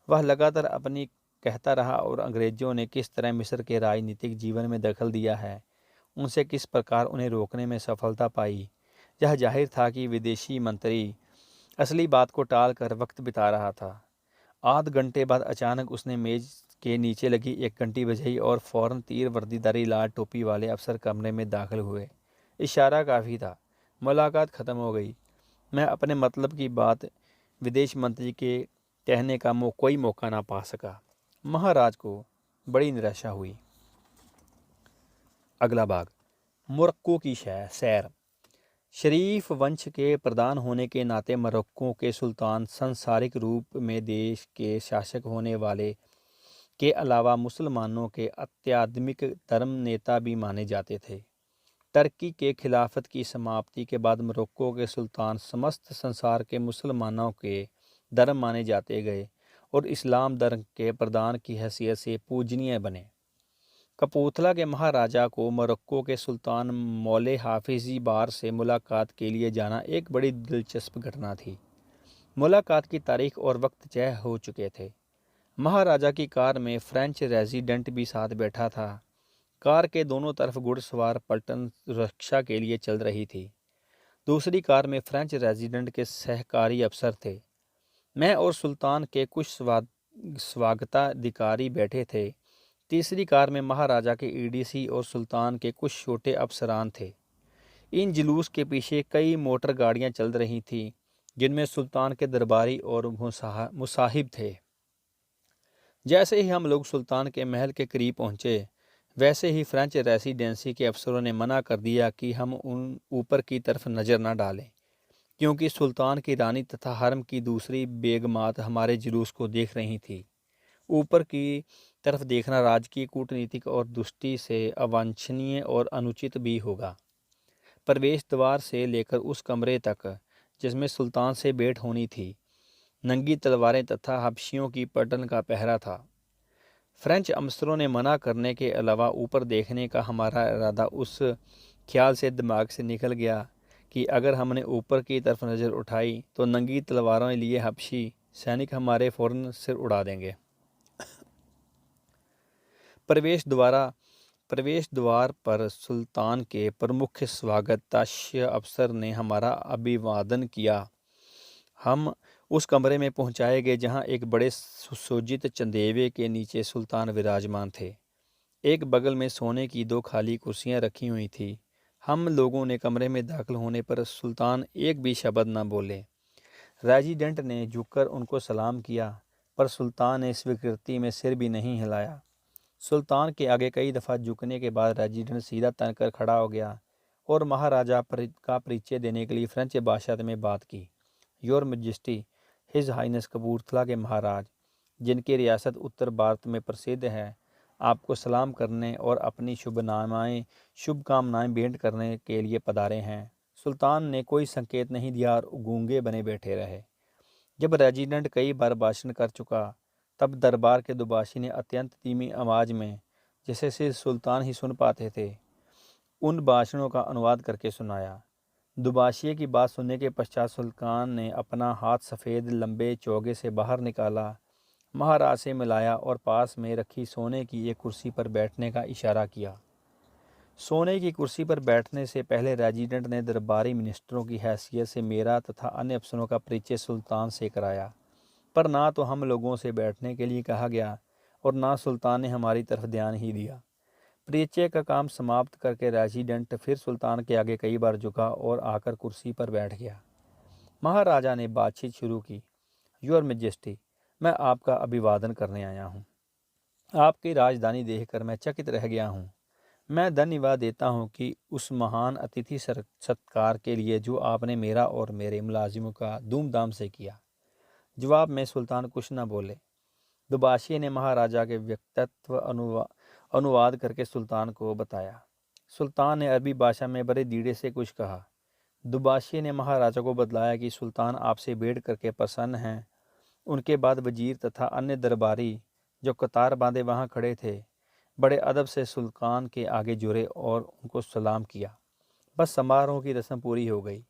वह लगातार अपनी कहता रहा और अंग्रेज़ों ने किस तरह मिस्र के राजनीतिक जीवन में दखल दिया है, उनसे किस प्रकार उन्हें रोकने में सफलता पाई। यह जाहिर था कि विदेशी मंत्री असली बात को टाल कर वक्त बिता रहा था। आध घंटे बाद अचानक उसने मेज के नीचे लगी एक घंटी बजाई और फौरन तीर वर्दीधारी लाल टोपी वाले अफसर कमरे में दाखिल हुए। इशारा काफ़ी था, मुलाकात ख़त्म हो गई। मैं अपने मतलब की बात विदेश मंत्री के कहने का कोई मौका ना पा सका। महाराज को बड़ी निराशा हुई। अगला भाग, मोरक्को की सैर। शरीफ वंश के प्रधान होने के नाते मोरक्को के सुल्तान सांसारिक रूप में देश के शासक होने वाले के अलावा मुसलमानों के अत्याधुनिक धर्म नेता भी माने जाते थे। टर्की के खिलाफत की समाप्ति के बाद मोरक्को के सुल्तान समस्त संसार के मुसलमानों के धर्म माने जाते गए और इस्लाम धर्म के प्रधान की हैसियत से पूजनीय बने। कपूरथला के महाराजा को मोरक्को के सुल्तान मौले हाफिजी बार से मुलाकात के लिए जाना एक बड़ी दिलचस्प घटना थी। मुलाकात की तारीख और वक्त तय हो चुके थे। महाराजा की कार में फ्रेंच रेजिडेंट भी साथ बैठा था। कार के दोनों तरफ घुड़सवार पलटन सुरक्षा के लिए चल रही थी। दूसरी कार में फ्रेंच रेजिडेंट के सहकारी अफसर थे। मैं और सुल्तान के कुछ स्वागताधिकारी बैठे थे। तीसरी कार में महाराजा के ईडीसी और सुल्तान के कुछ छोटे अफसरान थे। इन जुलूस के पीछे कई मोटर गाड़ियां चल रही थीं, जिनमें सुल्तान के दरबारी और मुसाहिब थे। जैसे ही हम लोग सुल्तान के महल के करीब पहुंचे, वैसे ही फ्रेंच रेसिडेंसी के अफसरों ने मना कर दिया कि हम उन ऊपर की तरफ नज़र न डालें, क्योंकि सुल्तान की रानी तथा हरम की दूसरी बेगमात हमारे जुलूस को देख रही थी। ऊपर की तरफ देखना राजकीय, कूटनीतिक और दृष्टि से अवांछनीय और अनुचित भी होगा। प्रवेश द्वार से लेकर उस कमरे तक जिसमें सुल्तान से भेंट होनी थी, नंगी तलवारें तथा हबशियों की पलटन का पहरा था। फ्रेंच अफसरों ने मना करने के अलावा ऊपर देखने का हमारा इरादा उस ख्याल से दिमाग से निकल गया कि अगर हमने ऊपर की तरफ नज़र उठाई तो नंगी तलवारों लिए हबशी सैनिक हमारे फ़ौरन सिर उड़ा देंगे। प्रवेश द्वार पर सुल्तान के प्रमुख स्वागताश्य अफसर ने हमारा अभिवादन किया। हम उस कमरे में पहुंचाए गए जहां एक बड़े सुसज्जित चंदेवे के नीचे सुल्तान विराजमान थे। एक बगल में सोने की 2 खाली कुर्सियां रखी हुई थी। हम लोगों ने कमरे में दाखिल होने पर सुल्तान एक भी शब्द न बोले। रेजिडेंट ने झुककर उनको सलाम किया, पर सुल्तान ने स्वीकृति में सिर भी नहीं हिलाया। सुल्तान के आगे कई दफ़ा झुकने के बाद रेजिडेंट सीधा तनकर खड़ा हो गया और महाराजा का परिचय देने के लिए फ्रेंच भाषा में बात की। Your majesty, his highness Kapurthala के महाराज, जिनकी रियासत उत्तर भारत में प्रसिद्ध है, आपको सलाम करने और अपनी शुभकामनाएं भेंट करने के लिए पधारे हैं। सुल्तान ने कोई संकेत नहीं दिया और गूंगे बने बैठे रहे। जब रेजिडेंट कई बार भाषण कर चुका, तब दरबार के दुबाशी ने अत्यंत धीमी आवाज़ में, जैसे सिर्फ सुल्तान ही सुन पाते थे, उन भाषणों का अनुवाद करके सुनाया। दुबाशिये की बात सुनने के पश्चात सुल्तान ने अपना हाथ सफ़ेद लंबे चोगे से बाहर निकाला, महाराज से मिलाया और पास में रखी सोने की एक कुर्सी पर बैठने का इशारा किया। सोने की कुर्सी पर बैठने से पहले रेजिडेंट ने दरबारी मिनिस्टरों की हैसियत से मेरा तथा अन्य अफसरों का परिचय सुल्तान से कराया, पर ना तो हम लोगों से बैठने के लिए कहा गया और ना सुल्तान ने हमारी तरफ ध्यान ही दिया। परिचय का काम समाप्त करके रेजिडेंट फिर सुल्तान के आगे कई बार झुका और आकर कुर्सी पर बैठ गया। महाराजा ने बातचीत शुरू की। योर मैजेस्टी, मैं आपका अभिवादन करने आया हूँ। आपकी राजधानी देखकर मैं चकित रह गया हूँ। मैं धन्यवाद देता हूँ कि उस महान अतिथि सत्कार के लिए जो आपने मेरा और मेरे मुलाजिमों का धूमधाम से किया। जवाब में सुल्तान कुछ न बोले। दुबाशी ने महाराजा के व्यक्तित्व अनुवाद करके सुल्तान को बताया। सुल्तान ने अरबी भाषा में बड़े धीरे से कुछ कहा। दुबाशी ने महाराजा को बतलाया कि सुल्तान आपसे भेंट करके प्रसन्न हैं। उनके बाद वजीर तथा अन्य दरबारी जो कतार बांधे वहां खड़े थे, बड़े अदब से सुल्तान के आगे जुरे और उनको सलाम किया। बस समारोह की रस्म पूरी हो गई।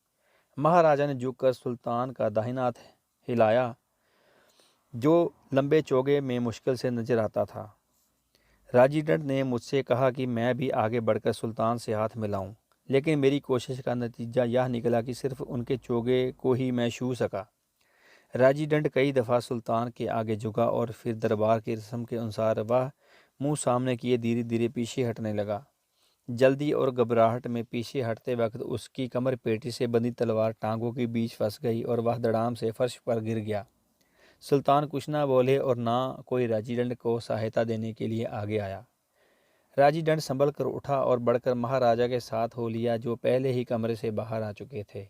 महाराजा ने झुककर सुल्तान का दाहिना हाथ हिलाया, जो लंबे चौगे में मुश्किल से नजर आता था। रेजिडेंट ने मुझसे कहा कि मैं भी आगे बढ़कर सुल्तान से हाथ मिलाऊं, लेकिन मेरी कोशिश का नतीजा यह निकला कि सिर्फ उनके चोगे को ही मैं छू सका। रेजिडेंट कई दफ़ा सुल्तान के आगे झुका और फिर दरबार की रस्म के अनुसार वह मुंह सामने किए धीरे धीरे पीछे हटने लगा। जल्दी और घबराहट में पीछे हटते वक्त उसकी कमर पेटी से बंधी तलवार टांगों के बीच फंस गई और वह धड़ाम से फर्श पर गिर गया। सुल्तान कुछ ना बोले और ना कोई रेजिडेंट को सहायता देने के लिए आगे आया। रेजिडेंट संभल कर उठा और बढ़कर महाराजा के साथ हो लिया, जो पहले ही कमरे से बाहर आ चुके थे।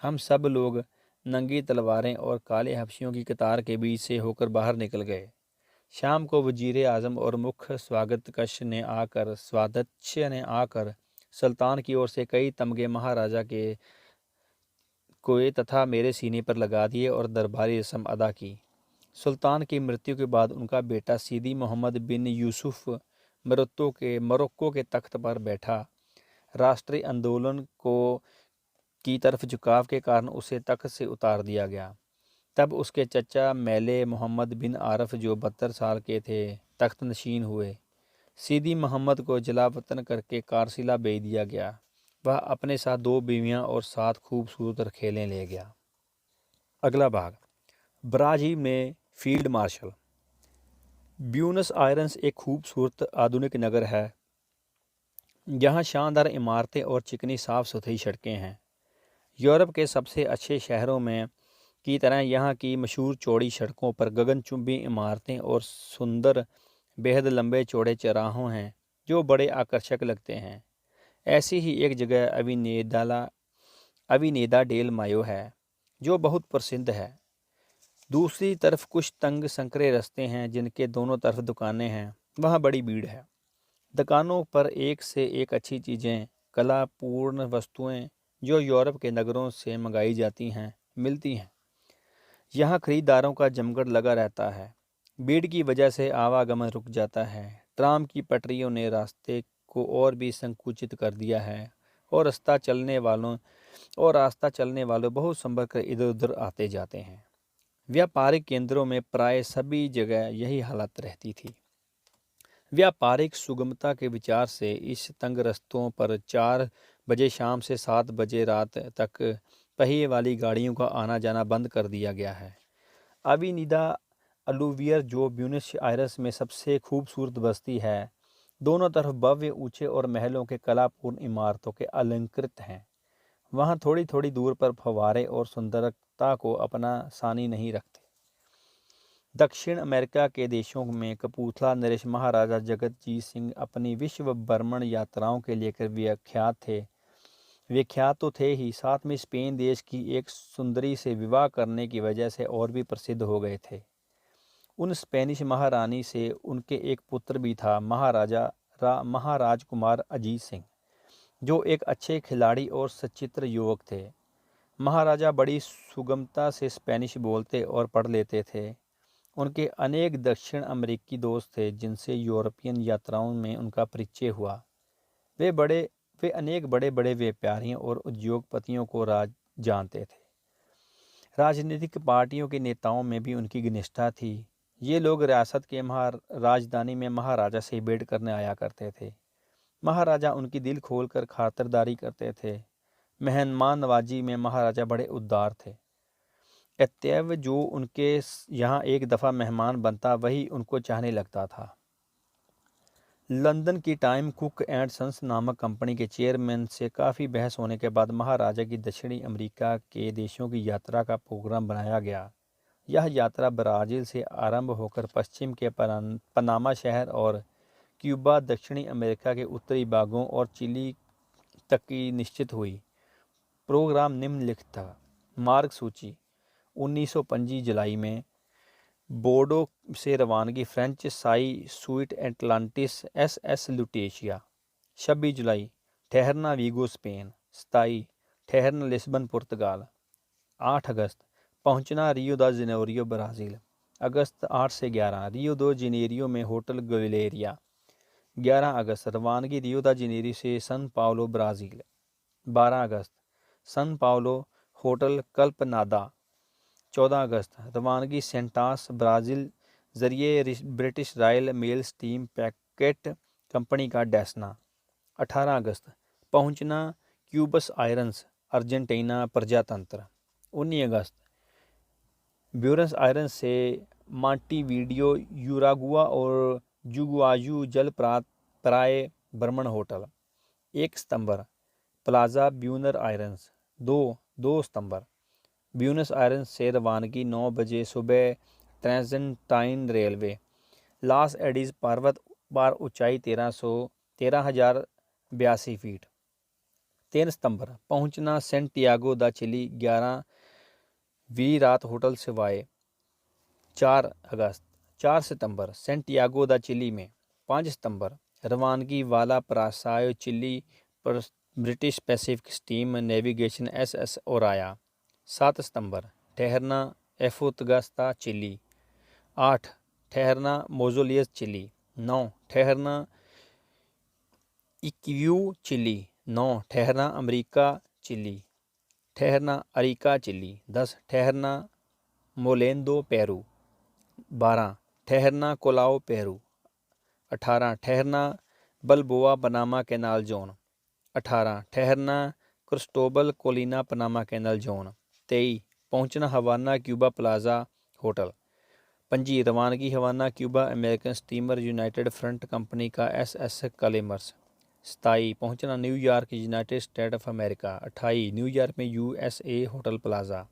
हम सब लोग नंगी तलवारें और काले हबशियों की कतार के बीच से होकर बाहर निकल गए। शाम को वजीर आज़म और मुख्य स्वागतक्ष ने आकर सुल्तान की ओर से कई तमगे महाराजा के कोए तथा मेरे सीने पर लगा दिए और दरबारी रस्म अदा की। सुल्तान की मृत्यु के बाद उनका बेटा सीदी मोहम्मद बिन यूसुफ मोरक्को के तख्त पर बैठा। राष्ट्रीय आंदोलन की तरफ झुकाव के कारण उसे तख्त से उतार दिया गया। तब उसके चचा मेले मोहम्मद बिन आरफ, जो 72 साल के थे, तख्त नशीन हुए। सीदी मोहम्मद को जलावतन करके कारसिला भेज दिया गया। वह अपने साथ 2 बीवियां और 7 खूबसूरत रखेलें ले गया। अगला भाग, ब्राज़ील में फील्ड मार्शल। ब्यूनस आयरस एक खूबसूरत आधुनिक नगर है। यहाँ शानदार इमारतें और चिकनी साफ़ सुथरी सड़कें हैं। यूरोप के सबसे अच्छे शहरों में की तरह यहाँ की मशहूर चौड़ी सड़कों पर गगनचुंबी इमारतें और सुंदर बेहद लंबे चौड़े चौराहों हैं, जो बड़े आकर्षक लगते हैं। ऐसी ही एक जगह अविनेदा डेल मायो है, जो बहुत प्रसिद्ध है। दूसरी तरफ कुछ तंग संकरे रास्ते हैं, जिनके दोनों तरफ दुकानें हैं। वहाँ बड़ी भीड़ है। दुकानों पर एक से एक अच्छी चीज़ें, कलापूर्ण वस्तुएं जो यूरोप के नगरों से मंगाई जाती हैं, मिलती हैं। यहाँ खरीदारों का जमघट लगा रहता है। भीड़ की वजह से आवागमन रुक जाता है। ट्राम की पटरियों ने रास्ते को और भी संकुचित कर दिया है और रास्ता चलने वालों बहुत संभल कर इधर उधर आते जाते हैं। व्यापारिक केंद्रों में प्राय सभी जगह यही हालत रहती थी। व्यापारिक सुगमता के विचार से इस तंग रास्तों पर 4 बजे शाम से 7 बजे रात तक पहिए वाली गाड़ियों का आना जाना बंद कर दिया गया है। अविनिदा अलुवियर, जो ब्यूनस आयरस में सबसे खूबसूरत बस्ती है, दोनों तरफ भव्य ऊंचे और महलों के कलापूर्ण इमारतों के अलंकृत हैं। वहाँ थोड़ी थोड़ी दूर पर फव्वारे और सुंदरता को अपना सानी नहीं रखते। दक्षिण अमेरिका के देशों में कपूरथला नरेश महाराजा जगतजीत सिंह अपनी विश्व भ्रमण यात्राओं के लेकर विख्यात तो थे ही, साथ में स्पेन देश की एक सुंदरी से विवाह करने की वजह से और भी प्रसिद्ध हो गए थे। उन स्पेनिश महारानी से उनके एक पुत्र भी था, महाराजकुमार अजीत सिंह, जो एक अच्छे खिलाड़ी और सचित्र युवक थे। महाराजा बड़ी सुगमता से स्पेनिश बोलते और पढ़ लेते थे। उनके अनेक दक्षिण अमेरिकी दोस्त थे, जिनसे यूरोपियन यात्राओं में उनका परिचय हुआ। वे अनेक बड़े बड़े व्यापारियों और उद्योगपतियों को जानते थे। राजनीतिक पार्टियों के नेताओं में भी उनकी घनिष्ठता थी। ये लोग रियासत के राजधानी में महाराजा से भेंट करने आया करते थे। महाराजा उनकी दिल खोलकर खातिरदारी करते थे। मेहमान नवाजी में महाराजा बड़े उदार थे। अतएव जो उनके यहाँ एक दफ़ा मेहमान बनता, वही उनको चाहने लगता था। लंदन की टाइम कुक एंड सन्स नामक कंपनी के चेयरमैन से काफ़ी बहस होने के बाद महाराजा की दक्षिणी अमेरिका के देशों की यात्रा का प्रोग्राम बनाया गया। यह यात्रा ब्राज़ील से आरंभ होकर पश्चिम के पनामा शहर और क्यूबा, दक्षिणी अमेरिका के उत्तरी भागों और चिली तक की निश्चित हुई। प्रोग्राम निम्नलिखित था। मार्ग सूची: 1925 जुलाई में बोर्डो से रवानगी, French Sai sweet Atlantis SS लुटेशिया। 26 जुलाई ठहरना वीगो स्पेन। 27 ठहरना लिस्बन पुर्तगाल। 8 अगस्त पहुंचना रियो दा जेनेरियो ब्राज़ील। अगस्त 8 से 11 रियो दो जेनेरियो में होटल गविलेरिया। 11 अगस्त रवानगी रियो दा जनेरियो से सन पाउलो ब्राज़ील। 12 अगस्त सन पाउलो होटल कल्पनादा। 14 अगस्त रवानगी सेंटास ब्राज़ील ज़रिए British Royal Mail Steam Packet Company का डेस्ना। 18 अगस्त पहुंचना क्यूबस आयरन्स अर्जेंटीना प्रजातंत्र। 19 अगस्त ब्यूनस आयरन्स से मांटीवीडियो यूरागुआ और जुगुआयू जल प्राय बर्मन होटल। 1 सितंबर प्लाजा ब्यूनर आयरन्स। 2 सितंबर ब्यूनस आयरन्स से रवानगी 9 बजे सुबह ट्रांसटाइन रेलवे। लॉस एडिज पर्वत पर ऊंचाई 13,082 फीट। 3 सितंबर पहुंचना सेंटियागो दा चिली 11वीं रात होटल सिवाए। 4 सितंबर सेंटियागो दा चिली में। 5 सितंबर रवानगी वाला परासायो चिली पर British Pacific steam navigation SS ओराया। 7 सितंबर ठहरना एफुतगस्ता चिली। 8 ठहरना मोज़ोलियस चिली। 9 ठहरना इक्वियू चिली। 9 ठहरना अमेरिका चिली। ठहरना अरिका चिली। 10 ठहरना मोलेंदो पेरू। 12 ठहरना कोलाओ पेरू। 18 ठहरना बलबोआ पनामा कैनाल जोन। 18 ठहरना क्रिस्टोबल कोलिना पनामा कैनाल जोन। 23 पहुंचना हवाना क्यूबा प्लाजा होटल। 25 रवानगी Havana Cuba American steamer united front company का SS कलेमर्स। 27 पहुंचना New York united state of America. 28 New York में USA होटल प्लाजा।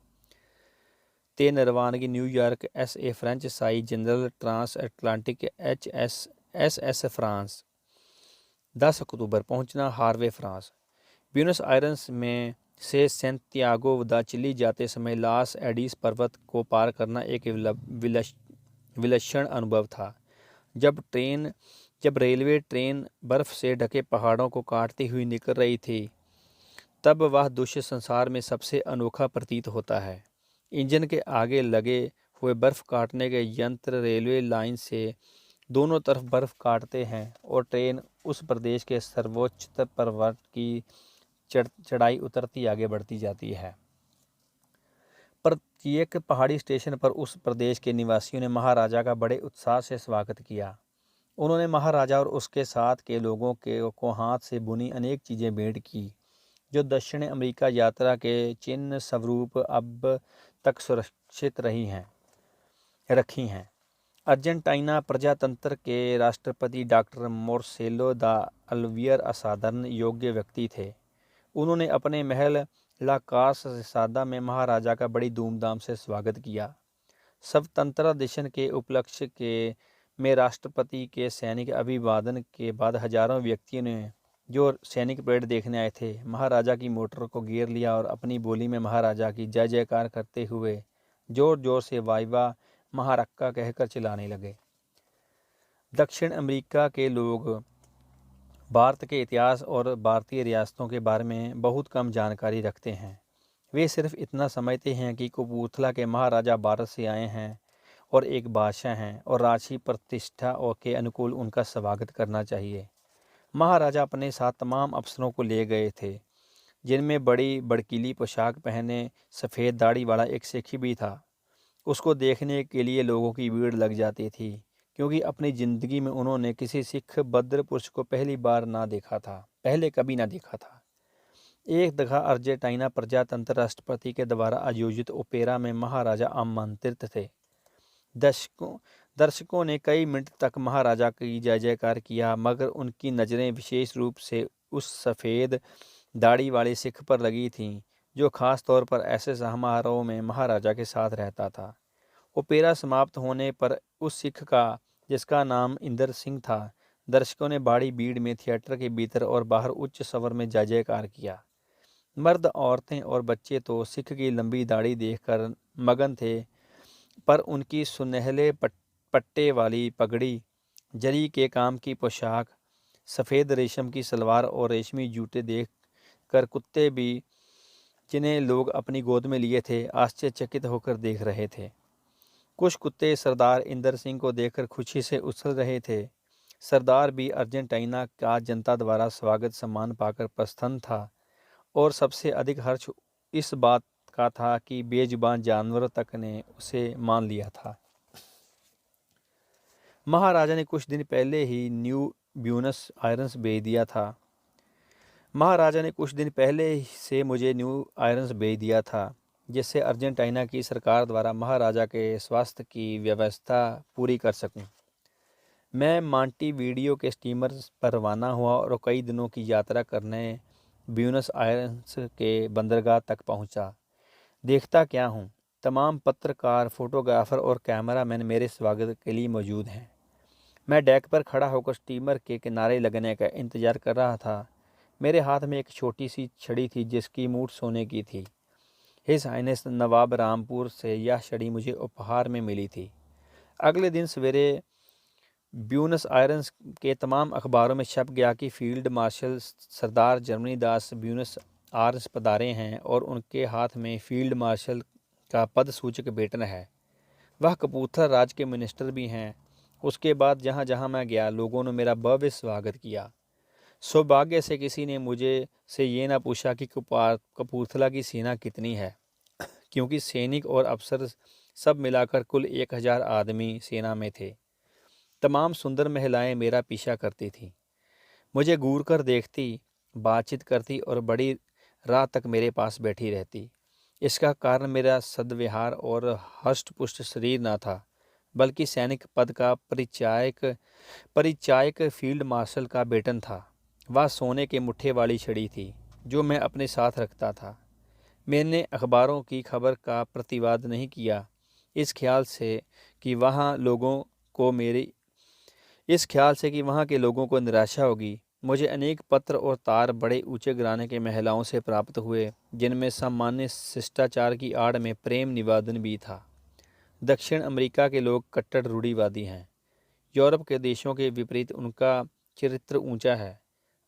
3 रवानगी न्यूयॉर्क SA फ्रेंच साई general transatlantic SS France. 10 अक्टूबर पहुंचना हार्वे फ्रांस। ब्यूनस आयरन्स में से सैंतियागो दा चिली जाते समय लॉस एडिस पर्वत को पार करना एक विलक्षण अनुभव था। जब रेलवे ट्रेन बर्फ़ से ढके पहाड़ों को काटती हुई निकल रही थी तब वह दृश्य संसार में सबसे अनोखा प्रतीत होता है। इंजन के आगे लगे हुए बर्फ़ काटने के यंत्र रेलवे लाइन से दोनों तरफ बर्फ़ काटते हैं और ट्रेन उस प्रदेश के सर्वोच्च पर्वत की चढ़ाई उतरती आगे बढ़ती जाती है। प्रत्येक पहाड़ी स्टेशन पर उस प्रदेश के निवासियों ने महाराजा का बड़े उत्साह से स्वागत किया। उन्होंने महाराजा और उसके साथ के लोगों को हाथ से बुनी अनेक चीज़ें भेंट की जो दक्षिण अमेरिका यात्रा के चिन्ह स्वरूप अब तक सुरक्षित रखी हैं। अर्जेंटीना प्रजातंत्र के राष्ट्रपति डॉक्टर मार्सेलो दा अल्वियर असाधारण योग्य व्यक्ति थे। उन्होंने अपने महल ला कासादा में महाराजा का बड़ी धूमधाम से स्वागत किया। स्वतंत्रता दिवस के उपलक्ष्य में राष्ट्रपति के सैनिक अभिवादन के बाद हजारों व्यक्तियों ने जो सैनिक परेड देखने आए थे महाराजा की मोटर को घेर लिया और अपनी बोली में महाराजा की जय जयकार करते हुए जोर जोर से वाइवा महारक्का कहकर चिल्लाने लगे। दक्षिण अमेरिका के लोग भारत के इतिहास और भारतीय रियासतों के बारे में बहुत कम जानकारी रखते हैं। वे सिर्फ इतना समझते हैं कि कपूरथला के महाराजा भारत से आए हैं और एक बादशाह हैं और राजसी प्रतिष्ठा और के अनुकूल उनका स्वागत करना चाहिए। महाराजा अपने साथ तमाम अफसरों को ले गए थे जिनमें बड़ी भड़कीली पोशाक पहने सफ़ेद दाढ़ी वाला एक सिख भी था। उसको देखने के लिए लोगों की भीड़ लग जाती थी क्योंकि अपनी ज़िंदगी में उन्होंने किसी सिख बद्र पुरुष को पहले कभी ना देखा था। एक दफ़ा अर्जेंटीना प्रजातंत्र राष्ट्रपति के द्वारा आयोजित ओपेरा में महाराजा आमंत्रित थे। दर्शकों ने कई मिनट तक महाराजा की जय जयकार किया मगर उनकी नज़रें विशेष रूप से उस सफ़ेद दाढ़ी वाले सिख पर लगी थीं जो ख़ास तौर पर ऐसे समारोह में महाराजा के साथ रहता था। ओपेरा समाप्त होने पर उस सिख का जिसका नाम इंदर सिंह था दर्शकों ने बड़ी भीड़ में थिएटर के भीतर और बाहर उच्च स्वर में जय जयकार किया। मर्द औरतें और बच्चे तो सिख की लंबी दाढ़ी देखकर मगन थे पर उनकी सुनहले पट्टे वाली पगड़ी, जरी के काम की पोशाक, सफ़ेद रेशम की सलवार और रेशमी जूते देख कर कुत्ते भी जिन्हें लोग अपनी गोद में लिए थे आश्चर्यचकित होकर देख रहे थे। कुछ कुत्ते सरदार इंदर सिंह को देखकर खुशी से उछल रहे थे सरदार भी अर्जेंटीना का जनता द्वारा स्वागत सम्मान पाकर प्रसन्न था, और सबसे अधिक हर्ष इस बात का था कि बेजुबान जानवरों तक ने उसे मान लिया था। महाराजा ने कुछ दिन पहले ही न्यू ब्यूनस आयर्स भेज दिया था। महाराजा ने कुछ दिन पहले से मुझे न्यू आयर्स भेज दिया था, जिससे अर्जेंटीना की सरकार द्वारा महाराजा के स्वास्थ्य की व्यवस्था पूरी कर सकूं। मैं मांटीवीडियो के स्टीमर पर रवाना हुआ और कई दिनों की यात्रा करने ब्यूनस आयर्स के बंदरगाह तक पहुंचा। देखता क्या हूं, तमाम पत्रकार, फोटोग्राफर और कैमरामैन मेरे स्वागत के लिए मौजूद हैं। मैं डेक पर खड़ा होकर स्टीमर के किनारे लगने का इंतज़ार कर रहा था। मेरे हाथ में एक छोटी सी छड़ी थी जिसकी मूठ सोने की थी। हिज हाइनेस नवाब रामपुर से यह छड़ी मुझे उपहार में मिली थी। अगले दिन सवेरे ब्यूनस आयर्स के तमाम अखबारों में छप गया कि फील्ड मार्शल सरदार जर्मनी दास ब्यूनस आयर्स पधारे हैं और उनके हाथ में फील्ड मार्शल का पद सूचक बेटन है। वह कपूरथला राज्य के मिनिस्टर भी हैं। उसके बाद जहाँ जहाँ मैं गया, लोगों ने मेरा भव्य स्वागत किया। सौभाग्य से किसी ने मुझे से ये ना पूछा कि कपूरथला की सेना कितनी है, क्योंकि सैनिक और अफसर सब मिलाकर कुल 1000 आदमी सेना में थे। तमाम सुंदर महिलाएं मेरा पीछा करती थीं, मुझे घूर कर देखती, बातचीत करती और बड़ी रात तक मेरे पास बैठी रहती। इसका कारण मेरा सद्व्यवहार और हष्ट-पुष्ट शरीर न था, बल्कि सैनिक पद का परिचायक फील्ड मार्शल का बेटन था। वह सोने के मुट्ठे वाली छड़ी थी जो मैं अपने साथ रखता था। मैंने अखबारों की खबर का प्रतिवाद नहीं किया, इस ख्याल से कि वहाँ के लोगों को निराशा होगी। मुझे अनेक पत्र और तार बड़े ऊंचे घराने के महिलाओं से प्राप्त हुए, जिनमें सामान्य शिष्टाचार की आड़ में प्रेम निवेदन भी था। दक्षिण अमेरिका के लोग कट्टर रूढ़िवादी हैं। यूरोप के देशों के विपरीत उनका चरित्र ऊंचा है।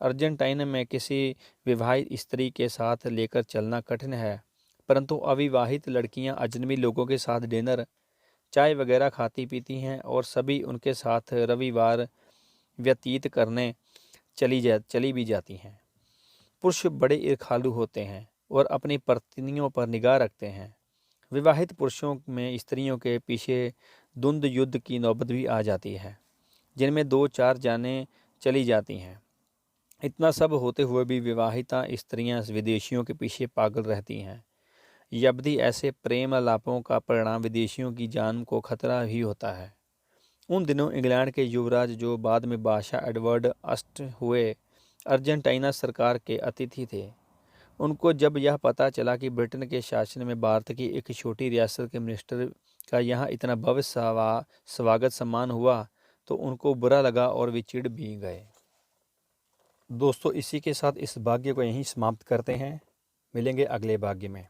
अर्जेंटीना में किसी विवाहित स्त्री के साथ लेकर चलना कठिन है, परंतु अविवाहित लड़कियां अजनबी लोगों के साथ डिनर, चाय वगैरह खाती पीती हैं और सभी उनके साथ रविवार व्यतीत करने चली भी जाती हैं। पुरुष बड़े ईर्ष्यालु होते हैं और अपनी पत्नियों पर निगाह रखते हैं। विवाहित पुरुषों में स्त्रियों के पीछे द्वंद्व युद्ध की नौबत भी आ जाती है, जिनमें 2-4 जानें चली जाती हैं। इतना सब होते हुए भी विवाहिता स्त्रियां विदेशियों के पीछे पागल रहती हैं। यद्यपि ऐसे प्रेम आलापों का परिणाम विदेशियों की जान को खतरा ही होता है। उन दिनों इंग्लैंड के युवराज, जो बाद में बादशाह एडवर्ड अष्ट हुए, अर्जेंटीना सरकार के अतिथि थे। उनको जब यह पता चला कि ब्रिटेन के शासन में भारत की एक छोटी रियासत के मिनिस्टर का यहाँ इतना भव्य स्वागत सम्मान हुआ, तो उनको बुरा लगा और वे चिढ़ भी गए। दोस्तों, इसी के साथ इस भाग्य को यहीं समाप्त करते हैं। मिलेंगे अगले भाग्य में।